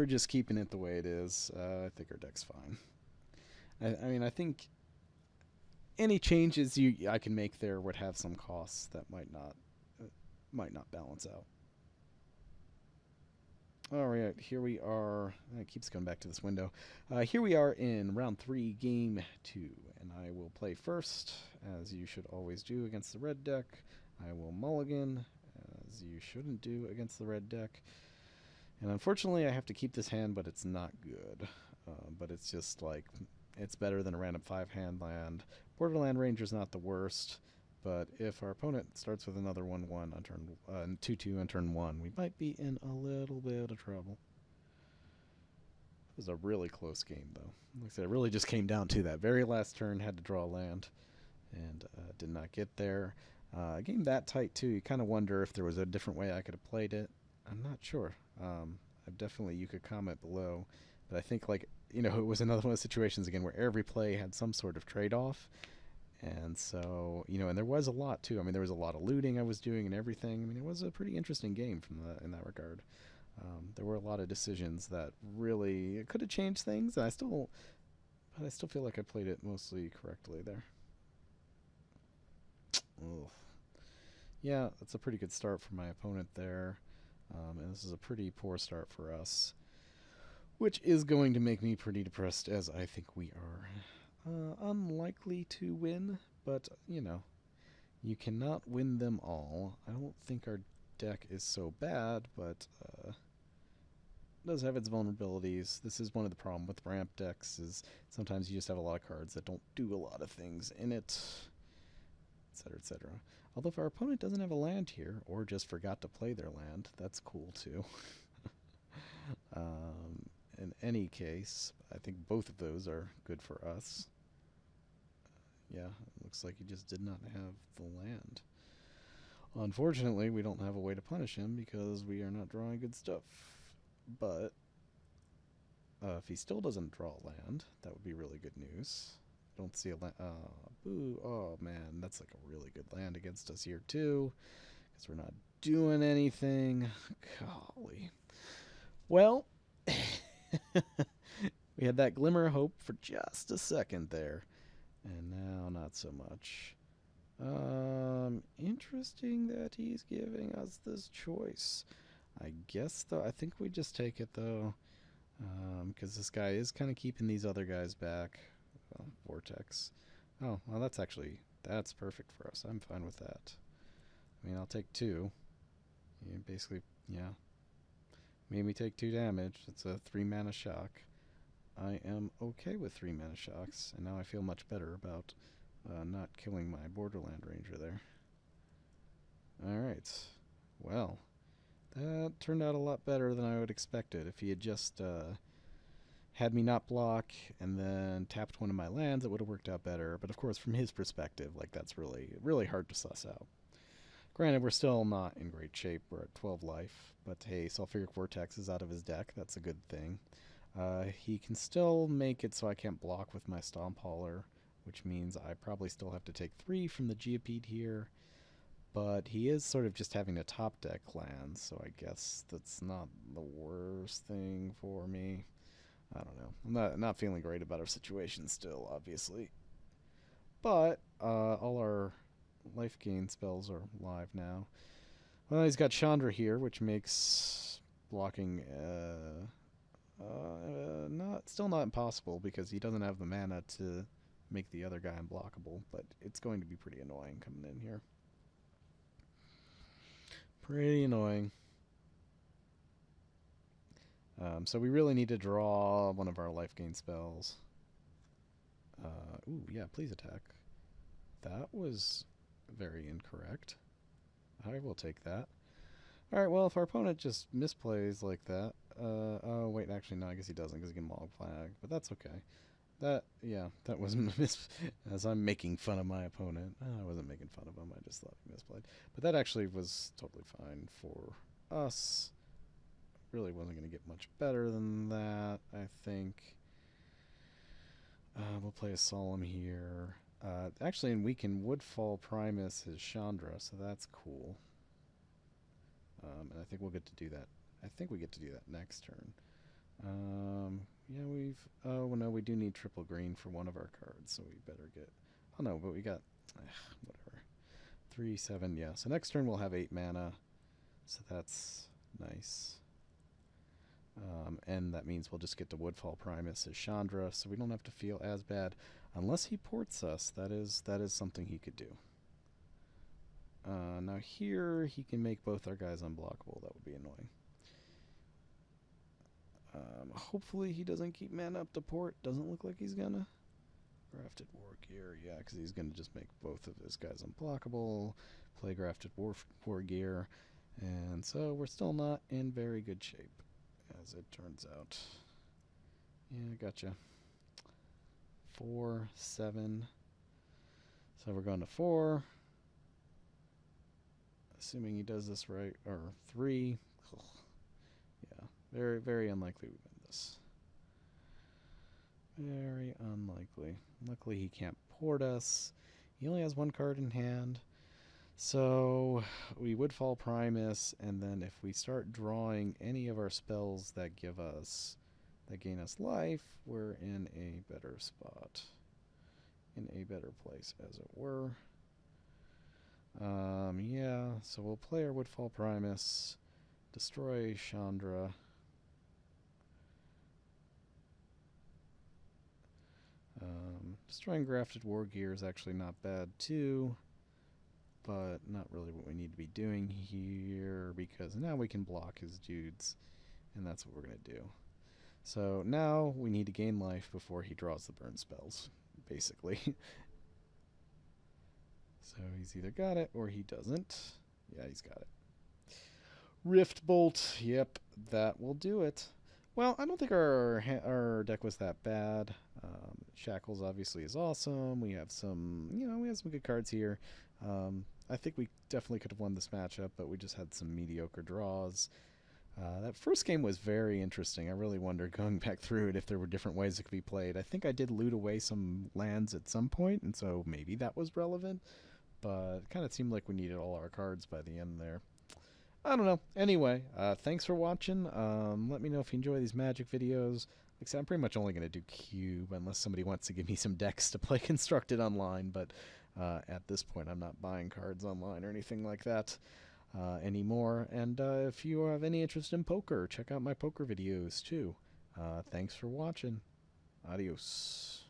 we're just keeping it the way it is. I think our deck's fine. I mean, I think any changes I can make there would have some costs that might not balance out. All right, here we are. It keeps going back to this window. Here we are in round 3, game 2, and I will play first, as you should always do against the red deck. I will mulligan, as you shouldn't do against the red deck. And unfortunately, I have to keep this hand, but it's not good. But it's just like, it's better than a random 5-hand land. Borderland Ranger's not the worst. But if our opponent starts with another 1-1 on turn 2-2 on turn 1, we might be in a little bit of trouble. It was a really close game, though. Like I said, it really just came down to that very last turn. Had to draw land, and did not get there. A game that tight too. You kind of wonder if there was a different way I could have played it. I'm not sure. I've definitely, you could comment below, but I think, like, it was another one of those situations again where every play had some sort of trade-off. And so, and there was a lot too. I mean, there was a lot of looting I was doing and everything. I mean, it was a pretty interesting game in that regard. There were a lot of decisions that really could have changed things. And I still feel like I played it mostly correctly there. Ugh. Yeah, that's a pretty good start for my opponent there. And this is a pretty poor start for us, which is going to make me pretty depressed, as I think we are. Unlikely to win, but, you cannot win them all. I don't think our deck is so bad, but it does have its vulnerabilities. This is one of the problems with ramp decks, is sometimes you just have a lot of cards that don't do a lot of things in it, etc., etc. Although if our opponent doesn't have a land here, or just forgot to play their land, that's cool too. In any case, I think both of those are good for us. Yeah, it looks like he just did not have the land. Unfortunately, we don't have a way to punish him because we are not drawing good stuff. But if he still doesn't draw land, that would be really good news. Don't see a land. Boo. Oh, man, that's like a really good land against us here, too, because we're not doing anything. Golly. Well, we had that glimmer of hope for just a second there. And now, not so much. Interesting that he's giving us this choice. I guess, though, I think we just take it, though. Because this guy is kind of keeping these other guys back. Vortex. Oh, well, that's perfect for us. I'm fine with that. I mean, I'll take 2. Yeah, basically, yeah. Made me take 2 damage. It's a 3-mana shock. I am okay with 3 mana shocks, and now I feel much better about not killing my Borderland Ranger there. Alright. Well, that turned out a lot better than I would expected. If he had just had me not block and then tapped one of my lands, it would have worked out better. But of course, from his perspective, like, that's really, really hard to suss out. Granted, we're still not in great shape. We're at 12 life. But hey, Sulfuric Vortex is out of his deck. That's a good thing. He can still make it so I can't block with my Stomp Hauler, which means I probably still have to take 3 from the Geopede here. But he is sort of just having a top deck land, so I guess that's not the worst thing for me. I don't know. I'm not feeling great about our situation still, obviously. But all our life gain spells are live now. Well, he's got Chandra here, which makes blocking still not impossible because he doesn't have the mana to make the other guy unblockable, but it's going to be pretty annoying coming in here. Pretty annoying. So we really need to draw one of our life gain spells. Ooh, yeah, please attack. That was very incorrect. I will take that. Alright, well, if our opponent just misplays like that... oh, wait, actually, no, I guess he doesn't because he can Mog Flag, but that's okay. That was as I'm making fun of my opponent. I wasn't making fun of him, I just thought he misplayed. But that actually was totally fine for us. Really wasn't going to get much better than that, I think. We'll play a Solemn here. Actually, and we can Woodfall Primus his Chandra, so that's cool. And I think we'll get to do that. I think we get to do that next turn. Yeah, we've... Oh, well, no, we do need triple green for one of our cards, so we better get... Oh, no, but we got... whatever. 3, 7, yeah. So next turn we'll have 8 mana, so that's nice. And that means we'll just get to Woodfall Primus as Chandra, so we don't have to feel as bad. Unless he ports us, that is something he could do. Now here, he can make both our guys unblockable. That would be annoying. Hopefully he doesn't keep mana up to port. Doesn't look like he's gonna. Grafted War Gear, yeah, because he's gonna just make both of his guys unblockable. Play Grafted War Gear. And so we're still not in very good shape, as it turns out. Yeah, gotcha. 4, 7. So we're going to 4. Assuming he does this right, or 3. Ugh. Yeah, very, very unlikely we win this. Very unlikely. Luckily he can't port us. He only has one card in hand. So we Woodfall Primus, and then if we start drawing any of our spells that gain us life, we're in a better spot. In a better place, as it were. Yeah, so we'll play our Woodfall Primus, destroy Chandra. Destroying Grafted War Gear is actually not bad too, but not really what we need to be doing here, because now we can block his dudes, and that's what we're going to do. So now we need to gain life before he draws the burn spells, basically. So he's either got it or he doesn't. Yeah, he's got it. Rift Bolt, yep, that will do it. Well, I don't think our deck was that bad. Shackles obviously is awesome. We have some, we have some good cards here. I think we definitely could have won this matchup, but we just had some mediocre draws. That first game was very interesting. I really wondered, going back through it, if there were different ways it could be played. I think I did loot away some lands at some point, and so maybe that was relevant. But it kind of seemed like we needed all our cards by the end there. I don't know. Anyway, thanks for watching. Let me know if you enjoy these Magic videos. Like I said, I'm pretty much only going to do Cube unless somebody wants to give me some decks to play Constructed online. But at this point, I'm not buying cards online or anything like that anymore. And if you have any interest in poker, check out my poker videos too. Thanks for watching. Adios.